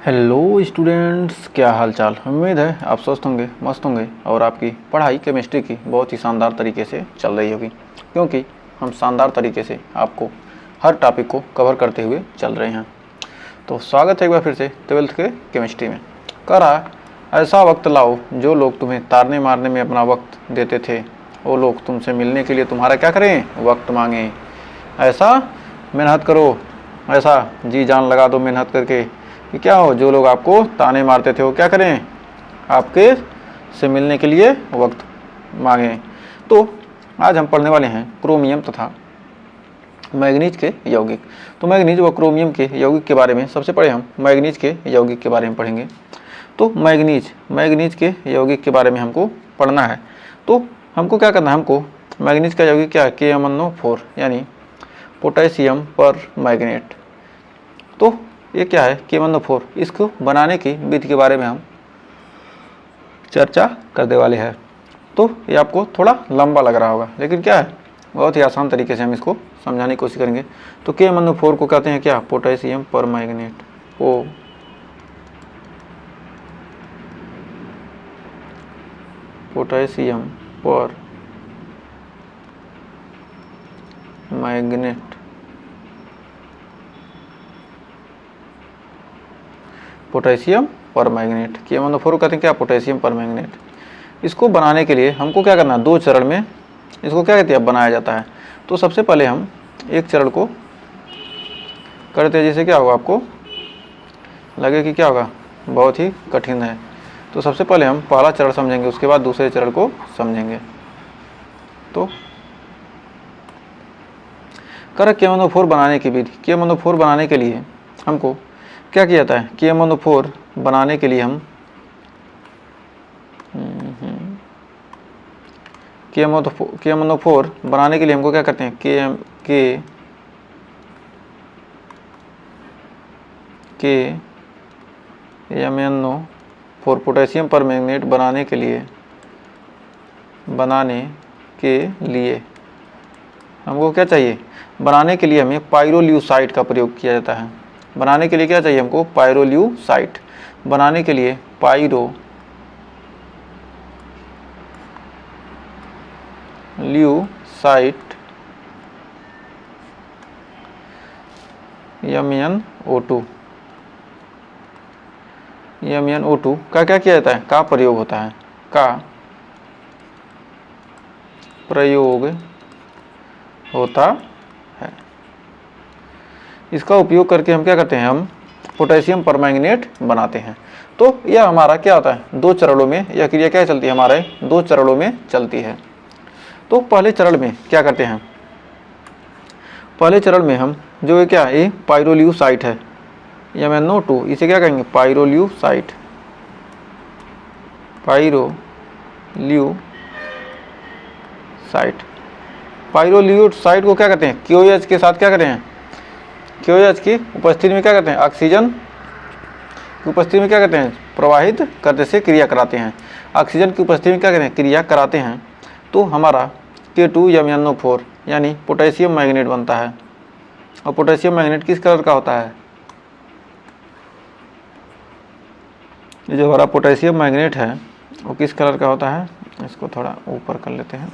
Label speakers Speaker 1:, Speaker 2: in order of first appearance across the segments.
Speaker 1: Hello students, क्या हाल चाल। उम्मीद है आप स्वस्थ होंगे, मस्त होंगे और आपकी पढ़ाई केमिस्ट्री की बहुत ही शानदार तरीके से चल रही होगी, क्योंकि हम शानदार तरीके से आपको हर टॉपिक को कवर करते हुए चल रहे हैं। तो स्वागत है एक बार फिर से 12th के केमिस्ट्री में। कह रहा ऐसा वक्त लाओ जो लोग तुम्हें तारने मारने में अपना वक्त देते थे, वो लोग तुमसे मिलने के लिए तुम्हारा क्या करें, वक्त मांगें। ऐसा मेहनत करो, ऐसा जी जान लगा दो मेहनत करके कि क्या हो, जो लोग आपको ताने मारते थे वो क्या करें, आपके से मिलने के लिए वक्त मांगें। तो आज हम पढ़ने वाले हैं क्रोमियम तथा मैग्नीज के यौगिक। तो मैग्नीज व क्रोमियम के यौगिक के बारे में सबसे पहले हम मैग्नीज के यौगिक के बारे में पढ़ेंगे। तो मैग्नीज के यौगिक के बारे में हमको पढ़ना है। तो हमको क्या करना है, हमको मैग्नीज का यौगिक क्या है, KMnO4 यानी पोटेशियम पर मैग्नेट। तो ये क्या है KMnO4, इसको बनाने की विधि के बारे में हम चर्चा करने वाले हैं। तो ये आपको थोड़ा लंबा लग रहा होगा, लेकिन क्या है बहुत ही आसान तरीके से हम इसको समझाने की कोशिश करेंगे। तो KMnO4 को कहते हैं क्या, पोटेशियम पर मैग्नेट। पोटेशियम पर मैग्नेट। पोटेशियम पर मैग्नेट KMnO4 कहते हैं क्या, पोटेशियम पर मैग्नेट। इसको बनाने के लिए हमको क्या करना है, दो चरण में इसको क्या कहते हैं, बनाया जाता है। तो सबसे पहले हम एक चरण को करते हैं, जैसे क्या होगा, आपको लगे कि क्या होगा बहुत ही कठिन है। तो सबसे पहले हम पहला चरण समझेंगे, उसके बाद दूसरे चरण को समझेंगे। तो कर KMnO4 बनाने की विधि। KMnO4 बनाने के लिए हमको क्या किया जाता है, KMnO4 बनाने के लिए हम KMnO4 बनाने के लिए हमको क्या करते हैं, KMnO4 पोटेशियम पर मैग्नेट बनाने के लिए हमको क्या चाहिए, बनाने के लिए हमें पाइरोल्यूसाइड का प्रयोग किया जाता है। बनाने के लिए क्या चाहिए हमको, पाइरोल्यूसाइड। बनाने के लिए पाइरोल्यूसाइड MnO2 का क्या किया जाता है, का प्रयोग होता है, का प्रयोग होता है। इसका उपयोग करके हम क्या करते हैं, हम पोटेशियम परमैंगनेट बनाते हैं। तो यह हमारा क्या होता है, दो चरणों में यह क्रिया क्या चलती है, हमारे दो चरणों में चलती है। तो पहले चरण में क्या करते हैं, पहले चरण में हम जो है क्या, ये पाइरोल्यूसाइड है MnO2, इसे क्या कहेंगे, पाइरोल्यूसाइड। पाइरोल्यूसाइड को क्या कहते हैं, KOH के साथ क्या करते हैं, KOH की उपस्थिति में क्या करते हैं, ऑक्सीजन की उपस्थिति में क्या करते हैं, प्रवाहित करते से क्रिया कराते हैं। ऑक्सीजन की उपस्थिति में क्या करते हैं, क्रिया कराते हैं। तो हमारा K2MnO4 यानी पोटेशियम मैग्नेट बनता है। और पोटेशियम मैग्नेट किस कलर का होता है, ये जो हमारा पोटेशियम मैग्नेट है वो किस कलर का होता है, इसको थोड़ा ऊपर कर लेते हैं।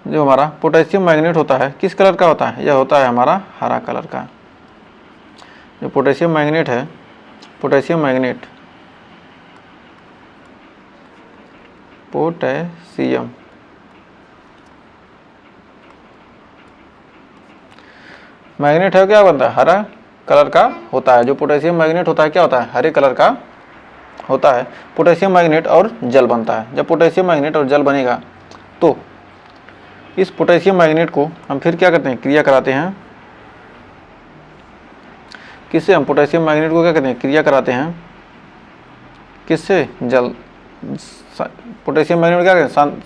Speaker 1: जो हमारा पोटेशियम मैग्नेट होता है किस कलर का होता है, यह होता है हमारा हरा कलर का। जो पोटेशियम मैग्नेट है, पोटेशियम मैग्नेट है, क्या बनता है, हरा कलर का होता है। जो पोटेशियम मैग्नेट होता है क्या होता है, हरे कलर का होता है। पोटेशियम मैग्नेट और जल बनता है। जब पोटेशियम मैग्नेट और जल बनेगा तो इस पोटेशियम मैग्नेट को हम फिर क्या करते हैं, क्रिया कराते हैं। किससे, हम पोटेशियम मैग्नेट को क्या करते हैं, क्रिया कराते हैं, किससे, जल। पोटेशियम मैग्नेट क्या करते हैं,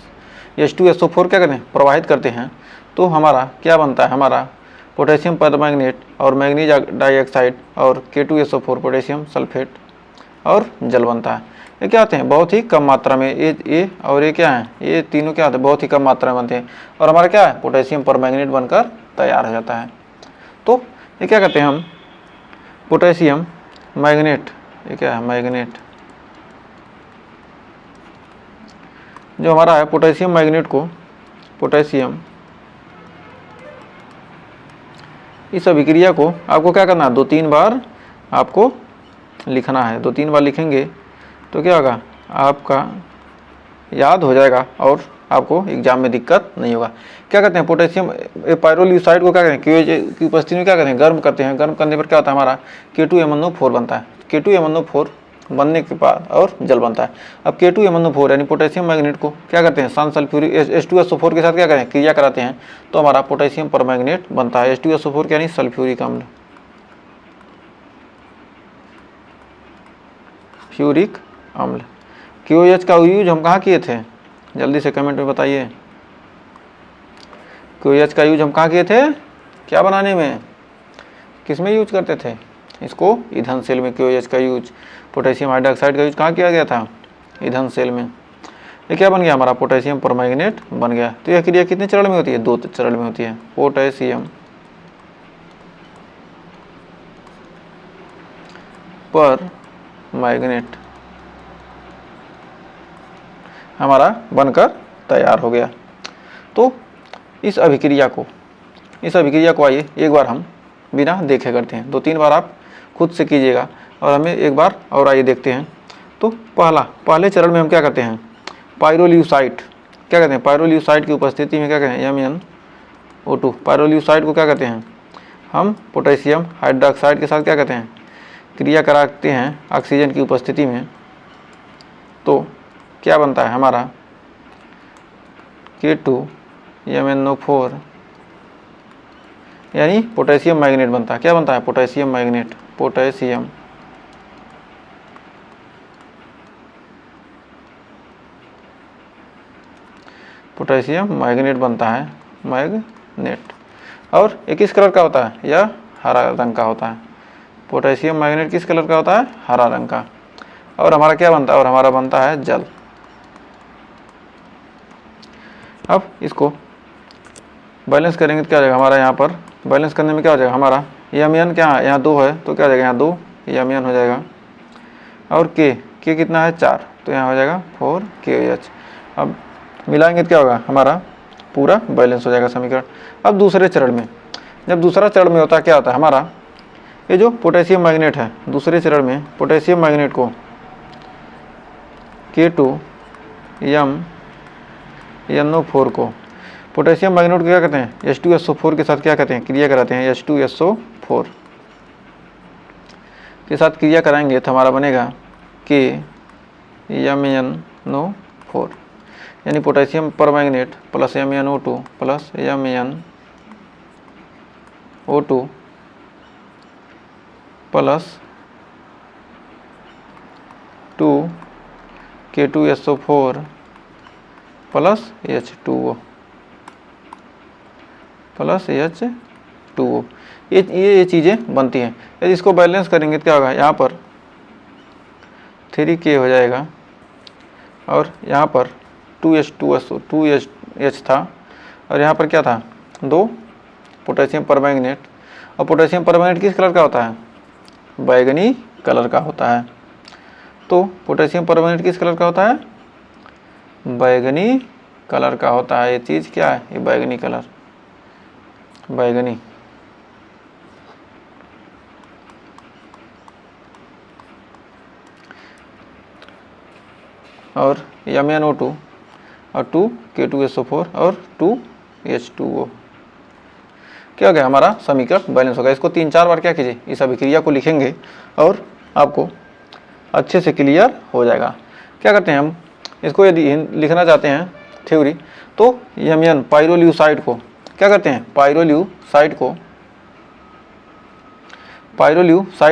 Speaker 1: H2SO4 क्या करते हैं, प्रवाहित करते हैं। तो हमारा क्या बनता है, हमारा पोटेशियम परमैंगनेट और मैग्नीज डाइऑक्साइड और K2SO4 पोटेशियम सल्फेट और जल बनता है। ये क्या होते हैं, बहुत ही कम मात्रा में, ये और ये क्या है, ये तीनों क्या होते हैं, बहुत ही कम मात्रा में बनते हैं। और हमारा क्या है, पोटेशियम परमैंगनेट बनकर तैयार हो जाता है। तो ये क्या करते हैं, हम पोटेशियम मैग्नेट, ये क्या है मैग्नेट, जो हमारा है पोटेशियम मैग्नेट को, पोटेशियम इस अभिक्रिया को आपको क्या करना है, 2-3 बार आपको लिखना है। 2-3 बार लिखेंगे तो क्या होगा, आपका याद हो जाएगा और आपको एग्जाम में दिक्कत नहीं होगा। क्या कहते हैं पोटेशियम पाइरोल्यूसाइड को क्या कहते हैं, QH की उपस्थिति में क्या कहते हैं, गर्म करते हैं। गर्म करने पर क्या होता है, हमारा K2MnO4 बनता है। K2MnO4 बनने के बाद और जल बनता है। अब K2MnO4 यानी पोटेशियम मैग्नेट को क्या करते हैं, सान सल्फ्यूरिक H2SO4 के साथ क्या करें, क्रिया कराते हैं, तो हमारा पोटेशियम परमैंगनेट बनता है। H2SO4 यानी सल्फ्यूरिक अम्ल, फ्यूरिक अम्ल। QH का यूज हम कहाँ किए थे, जल्दी से कमेंट में बताइए। QH का यूज हम कहाँ किए थे, क्या बनाने में, किस में यूज करते थे, इसको ईंधन सेल में। QH का यूज, पोटेशियम हाइड्रोक्साइड का यूज कहाँ किया गया था, ईंधन सेल में। ये क्या बन गया, हमारा पोटेशियम परमैंगनेट बन गया। तो यह क्रिया कितने चरण में होती है, 2 चरण में होती है। पोटेशियम परमैंगनेट हमारा बनकर तैयार हो गया। तो इस अभिक्रिया को आइए एक बार हम बिना देखे करते हैं। 2-3 बार आप खुद से कीजिएगा और हमें एक बार और आइए देखते हैं। तो पहले चरण में हम क्या करते हैं, पाइरोल्यूसाइड, क्या कहते हैं, पाइरोल्यूसाइड की उपस्थिति में क्या कहते हैं, MnO2। पाइरोल्यूसाइड को क्या कहते हैं, हम पोटेशियम हाइड्रोक्साइड के साथ क्या कहते हैं, क्रिया कराते हैं ऑक्सीजन की उपस्थिति में। तो क्या बनता है, हमारा K2MnO4 यानी पोटेशियम मैग्नेट बनता है। क्या बनता है, पोटेशियम मैग्नेट, पोटेशियम मैग्नेट बनता है, मैग्नेट। और ये किस कलर का होता है, यह हरा रंग का होता है। पोटेशियम मैग्नेट किस कलर का होता है, हरा रंग का। और हमारा क्या बनता है, और हमारा बनता है जल। अब इसको बैलेंस करेंगे तो क्या हो जाएगा, हमारा यहाँ पर बैलेंस करने में क्या हो जाएगा, हमारा Mn क्या है, यहाँ 2 है तो क्या हो जाएगा, यहाँ 2 Mn हो जाएगा। और K कितना है, 4, तो यहाँ हो जाएगा 4KH। अब मिलाएंगे तो क्या होगा, हमारा पूरा बैलेंस हो जाएगा समीकरण। अब दूसरे चरण में, जब दूसरा चरण में होता है क्या होता है, हमारा ये जो पोटेशियम मैग्नेट है, दूसरे चरण में पोटेशियम मैग्नेट को K2MnO4 को, पोटेशियम मैग्नेट को क्या कहते हैं, H2SO4 के साथ क्या कहते हैं, क्रिया कराते हैं। H2SO4 के साथ क्रिया कराएंगे तो हमारा बनेगा KMnO4 यानी potassium permanganate plus MnO2 plus MnO2 plus 2K2SO4 plus H2O plus H2O। ये चीज़ें बनती हैं। यदि इसको बैलेंस करेंगे तो क्या होगा, यहाँ पर 3K हो जाएगा और यहाँ पर 2H था और यहाँ पर क्या था, 2 पोटेशियम परमैंगनेट। और पोटेशियम परमैंगनेट किस कलर का होता है, बैगनी कलर का होता है। तो पोटेशियम परमैंगनेट किस कलर का होता है, बैगनी कलर का होता है। ये चीज़ क्या है, ये बैगनी कलर, बैगनी। और MnO2 और 2K2SO4 और 2H2O क्या हो गया, हमारा समीकरण बैलेंस होगा। इसको 3-4 बार क्या कीजिए, इस अभिक्रिया को लिखेंगे और आपको अच्छे से क्लियर हो जाएगा। क्या करते हैं हम, इसको यदि लिखना चाहते हैं थ्योरी, तो Mn पाइरोल्यूसाइड को क्या करते हैं, पाइरोल्यूसाइड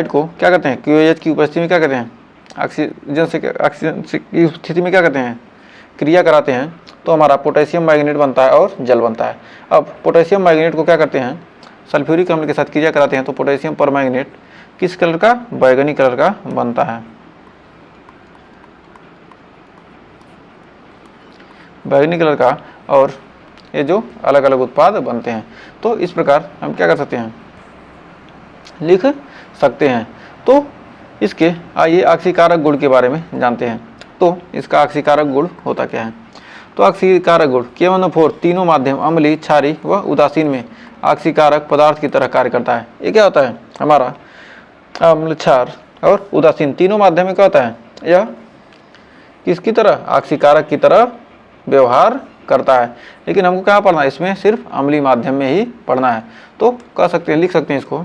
Speaker 1: को क्या करते हैं, QH की उपस्थिति में क्या करते हैं, ऑक्सीजन की स्थिति में क्या करते हैं, क्रिया कराते हैं, तो हमारा पोटेशियम मैग्नेट बनता है और जल बनता है। अब पोटेशियम मैग्नेट को क्या करते हैं, सल्फ्यूरिक अम्ल के साथ क्रिया कराते हैं, तो पोटेशियम परमैंगनेट किस कलर का, बैगनी कलर का बनता है, बैगनी कलर का। और ये जो अलग अलग उत्पाद बनते हैं। तो इस प्रकार हम क्या कर सकते हैं, लिख सकते हैं। तो इसके आइए आक्सीकारक गुण के बारे में जानते हैं। तो इसका आक्सीकारक गुण होता क्या है? तो आक्सीकारक गुण KMnO4 तीनों माध्यम अम्लीय, क्षारीय व उदासीन में आक्सीकारक पदार्थ की तरह कार्य करता है। ये क्या होता है? हमारा अम्ल, क्षार और उदासीन तीनों माध्यम में क्या होता है? यह किसकी तरह? आक्सीकारक की तरह व्यवहार करता है। लेकिन हमको क्या पढ़ना है? इसमें सिर्फ अम्लीय माध्यम में ही पढ़ना है। तो कह सकते हैं, लिख सकते हैं इसको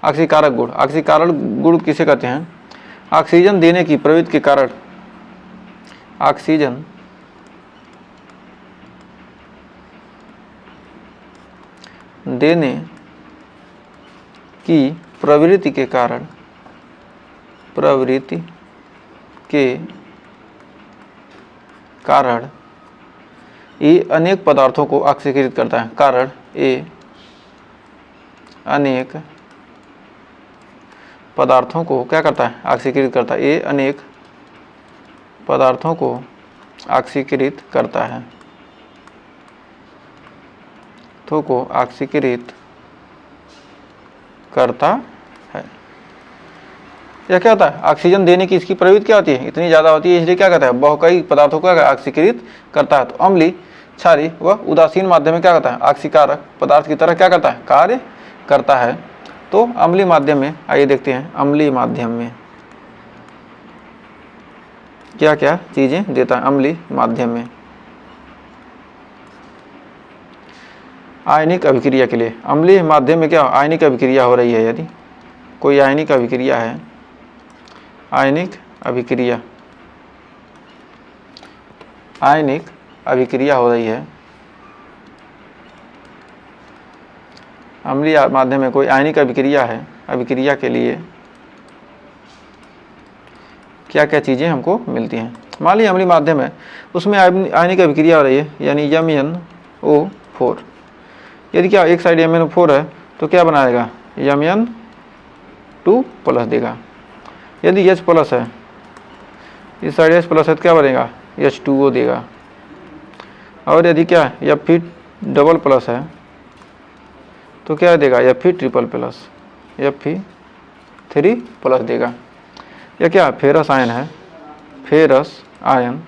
Speaker 1: आक्सीकारक गुण। आक्सीकारक गुण किसे कहते हैं? ऑक्सीजन देने की प्रवृत्ति के कारण, ऑक्सीजन देने की प्रवृत्ति के कारण, प्रवृत्ति के कारण ये अनेक पदार्थों को ऑक्सीकृत करता है। कारण ये अनेक पदार्थों को क्या करता है? ऑक्सीकृत करता है। ये अनेक पदार्थों को ऑक्सीकृत करता है, तो को ऑक्सीकृत करता है। यह क्या होता है? ऑक्सीजन देने की इसकी प्रवृत्ति क्या होती है? इतनी ज़्यादा होती है, इसलिए क्या कहता है? बहुकई पदार्थों को ऑक्सीकृत करता है। तो अम्लीय, क्षारीय व उदासीन माध्यम में क्या करता है? ऑक्सीकारक पदार्थ की तरह क्या करता है? कार्य करता है। तो अम्लीय माध्यम में आइए देखते हैं, अम्लीय माध्यम में क्या क्या चीज़ें देता है। अम्लीय माध्यम में आयनिक अभिक्रिया के लिए, अम्लीय माध्यम में क्या आयनिक अभिक्रिया हो रही है? यदि कोई आयनिक अभिक्रिया है, आयनिक अभिक्रिया, आयनिक अभिक्रिया हो रही है, अम्लीय माध्यम में कोई आयनिक अभिक्रिया है, अभिक्रिया के लिए क्या क्या चीज़ें हमको मिलती हैं? मान लीजिए अम्लीय माध्यम है, उसमें आयनिक अभिक्रिया हो रही है, यानी MnO4। यदि क्या एक साइड MnO4 है तो क्या बनाएगा? Mn2+ देगा। यदि H+ है, इस साइड H+ है तो क्या बनेगा? H2O देगा। और यदि क्या Fe++ है तो क्या देगा? Fe3+ देगा। यह क्या? फेरस आयन है, फेरस आयन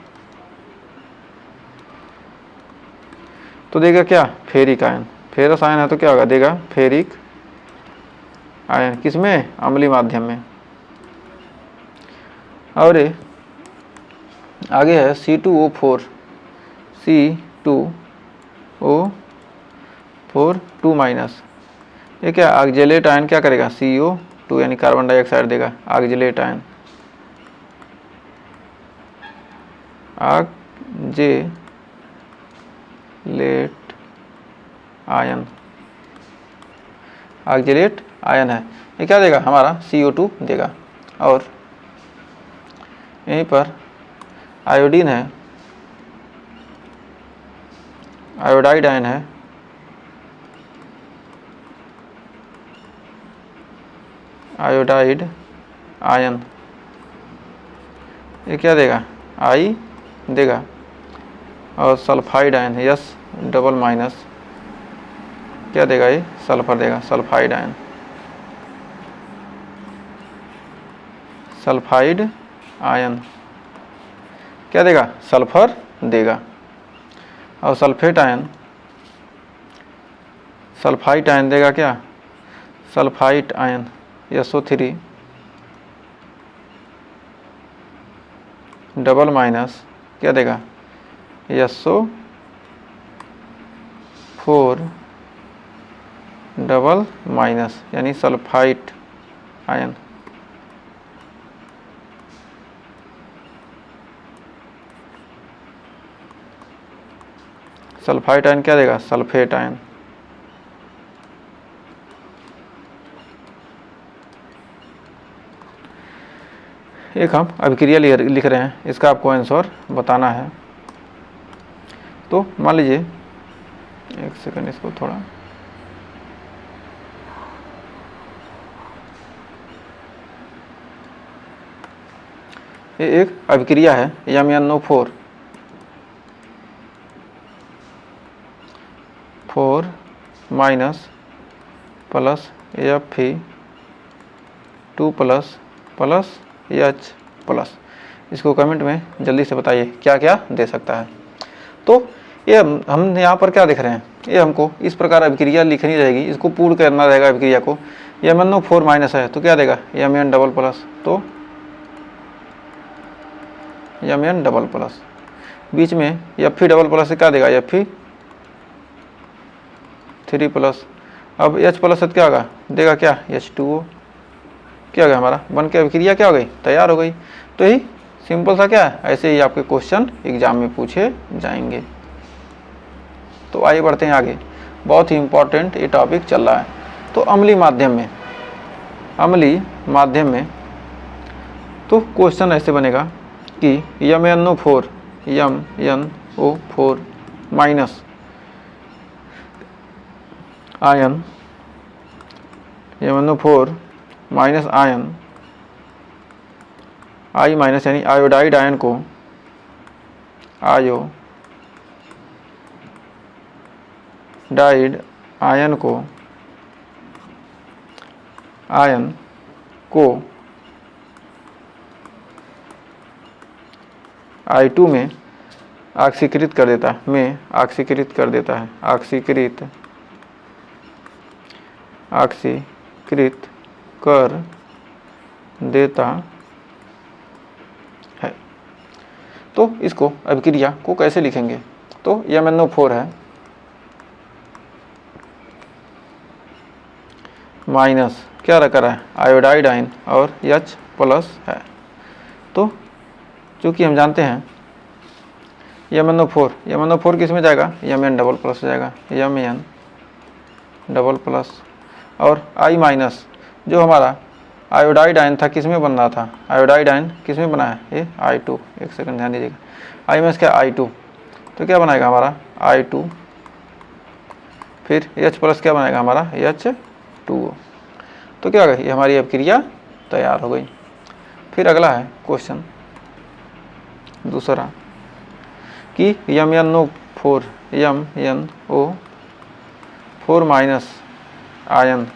Speaker 1: तो देगा क्या? Ferric ion. फेरस आयन है तो क्या होगा? देगा फेरिक आयन। किसमें? अम्लीय माध्यम में। और आगे है C2O4, C2O4 2-। ये क्या? ऑक्जेलेट आयन क्या करेगा? CO2 यानी कार्बन डाइऑक्साइड देगा। Oxalate ion, oxalate ion, oxalate ion है। ये क्या देगा? हमारा CO2 देगा। और यहीं पर आयोडीन है, आयोडाइड आयन है, आयोडाइड आयन। ये क्या देगा? I देगा। और सल्फाइड आयन S∆- क्या देगा? ये सल्फर देगा, सल्फाइड आयन, सल्फाइड आयन क्या देगा? सल्फर देगा। और सल्फेट आयन, सल्फाइट आयन देगा क्या? सल्फाइट आयन SO3 डबल- क्या देगा? SO4 डबल- यानी सल्फाइट आयन। सल्फाइट आयन क्या देगा? Sulphate ion. एक हम अभिक्रिया लिख रहे हैं, इसका आपको आंसर बताना है। तो मान लीजिए, एक सेकंड, इसको थोड़ा ये एक अभिक्रिया है MnO4 4- plus Fe 2 plus plus H plus. इसको कमेंट में जल्दी से बताइए क्या क्या दे सकता है। तो ये हम यहाँ पर क्या देख रहे हैं, ये हमको इस प्रकार अभिक्रिया लिखनी रहेगी, इसको पूर्ण करना रहेगा अभिक्रिया को। MnO4 माइनस है तो क्या देगा Mn डबल प्लस, तो Mn डबल प्लस, बीच में Fe डबल प्लस से क्या देगा Fe3 प्लस। अब H प्लस से क्या होगा, देगा क्या H2O, क्या हो गया हमारा बन के अभिक्रिया क्या हो गई, तैयार हो गई। तो यही सिंपल सा क्या है, ऐसे ही आपके क्वेश्चन एग्जाम में पूछे जाएंगे। तो आइए बढ़ते हैं आगे, बहुत ही इंपॉर्टेंट ये टॉपिक चल रहा है। तो अम्लीय माध्यम में तो क्वेश्चन ऐसे बनेगा कि MnO4 minus ion, MnO4 minus ion, I minus यानी आयोडाइड आयन को आयन को I2 में ऑक्सीकृत कर देता है, ऑक्सीकृत कर देता है। तो इसको अभिक्रिया को कैसे लिखेंगे, तो MnO4 है माइनस क्या रखा है आयोडाइड आयन और H प्लस है। तो चूँकि हम जानते हैं MnO4 किस में जाएगा, Mn डबल प्लस हो जाएगा, Mn डबल प्लस, और I माइनस जो हमारा आयोडाइड आयन था किस में बन रहा था, आयोडाइड आयन किस में बना है ये I2, एक सेकंड ध्यान दीजिएगा, I माइनस क्या I2, तो क्या बनाएगा हमारा I2, फिर H प्लस क्या बनाएगा हमारा H2O। तो क्या होगा, ये हमारी अभिक्रिया तैयार हो गई। फिर अगला है क्वेश्चन दूसरा कि MnO4 minus ion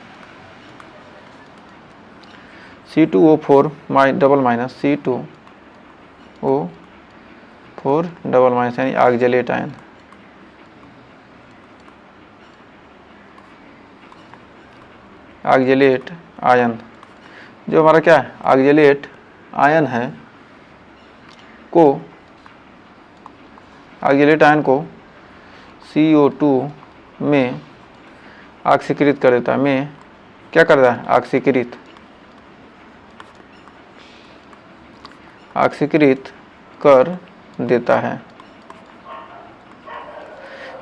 Speaker 1: C2O4 double minus C2O4 double minus यानी ऑक्जेलेट आयन, जो हमारा क्या है ऑक्जेलेट आयन है को CO2 में ऑक्सीकृत कर देता है, क्या कर रहा है ऑक्सीकृत कर देता है।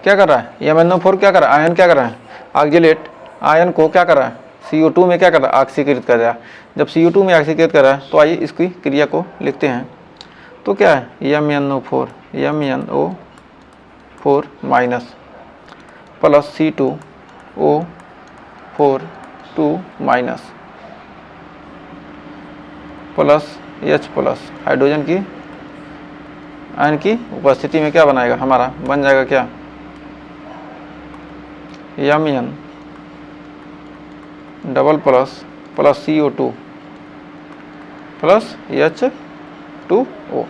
Speaker 1: क्या कर रहा है MnO4 क्या कर रहा है, आयन क्या कर रहा है ऑक्जेलेट आयन को क्या कर रहा है CO2 में क्या कर रहा है ऑक्सीकृत कर रहा है। जब CO2 में ऑक्सीकृत कर रहा है तो आइए इसकी क्रिया को लिखते हैं। तो क्या है MnO4 minus plus C2O4 minus plus H plus, hydrogen की आयन की उपस्थिति में क्या बनाएगा हमारा, बन जाएगा क्या Mn double plus CO2 plus H2O।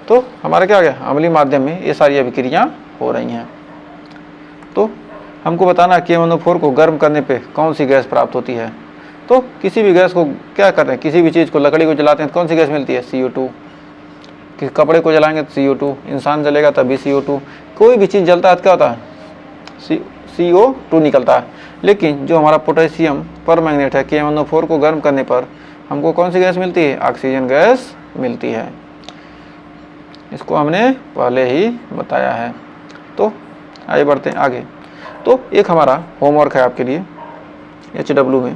Speaker 1: तो हमारा क्या हो गया, अम्लीय माध्यम में ये सारी अभिक्रियाँ हो रही हैं। तो हमको बताना कि MnO4 को गर्म करने पे कौन सी गैस प्राप्त होती है। तो किसी भी गैस को क्या कर रहे हैं, किसी भी चीज़ को, लकड़ी को जलाते हैं तो कौन सी गैस मिलती है CO2, कि कपड़े को जलाएंगे तो CO2, इंसान जलेगा तब भी CO2, कोई भी चीज़ जलता है तो क्या होता है CO2 निकलता है। लेकिन जो हमारा पोटेशियम परमैंगनेट है MnO4 को गर्म करने पर हमको कौन सी गैस मिलती है, ऑक्सीजन गैस मिलती है। इसको हमने पहले ही बताया है। तो आइए बढ़ते हैं आगे। तो एक हमारा होमवर्क है आपके लिए HW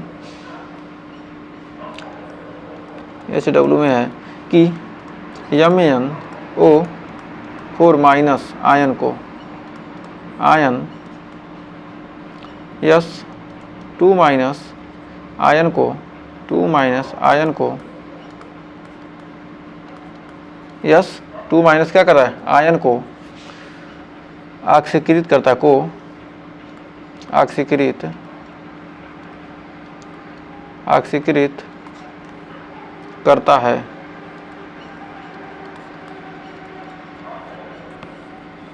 Speaker 1: में है कि MnO4 minus ion S2 minus ion को S2 माइनस क्या कर रहा है, आयन को ऑक्सीकृत करता है, ऑक्सीकृत करता है।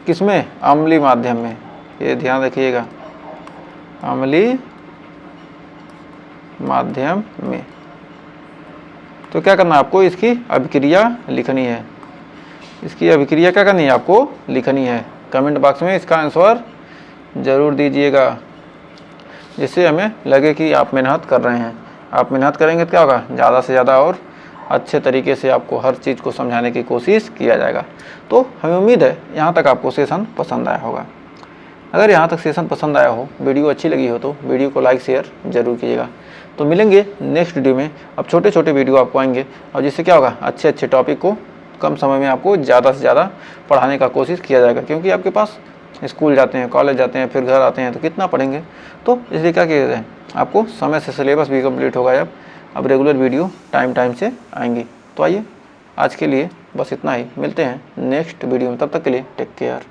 Speaker 1: किसमें? अम्लीय माध्यम में, ये ध्यान रखिएगा, अम्लीय माध्यम में। तो क्या करना है आपको? इसकी अभिक्रिया लिखनी है। इसकी अभिक्रिया क्या करनी है आपको? लिखनी है। कमेंट बॉक्स में इसका आंसर ज़रूर दीजिएगा, जिससे हमें लगे कि आप मेहनत कर रहे हैं। आप मेहनत करेंगे तो क्या होगा? ज़्यादा से ज़्यादा और अच्छे तरीके से आपको हर चीज़ को समझाने की कोशिश किया जाएगा। तो हमें उम्मीद है यहाँ तक आपको सेशन पसंद आया होगा। अगर यहाँ तक सेशन पसंद आया हो, वीडियो अच्छी लगी हो, तो वीडियो को लाइक शेयर जरूर कीजिएगा। तो मिलेंगे नेक्स्ट वीडियो में। अब छोटे छोटे वीडियो आपको आएंगे, और जिससे क्या होगा? अच्छे अच्छे टॉपिक को कम समय में आपको ज़्यादा से ज़्यादा पढ़ाने का कोशिश किया जाएगा। क्योंकि आपके पास स्कूल जाते हैं, कॉलेज जाते हैं, फिर घर आते हैं, तो कितना पढ़ेंगे? तो इसलिए क्या किया जाए, आपको समय से सिलेबस भी कंप्लीट होगा। अब रेगुलर वीडियो टाइम से आएंगी। तो आइए, आज के लिए बस इतना ही। मिलते हैं नेक्स्ट वीडियो में, तब तक के लिए टेक केयर।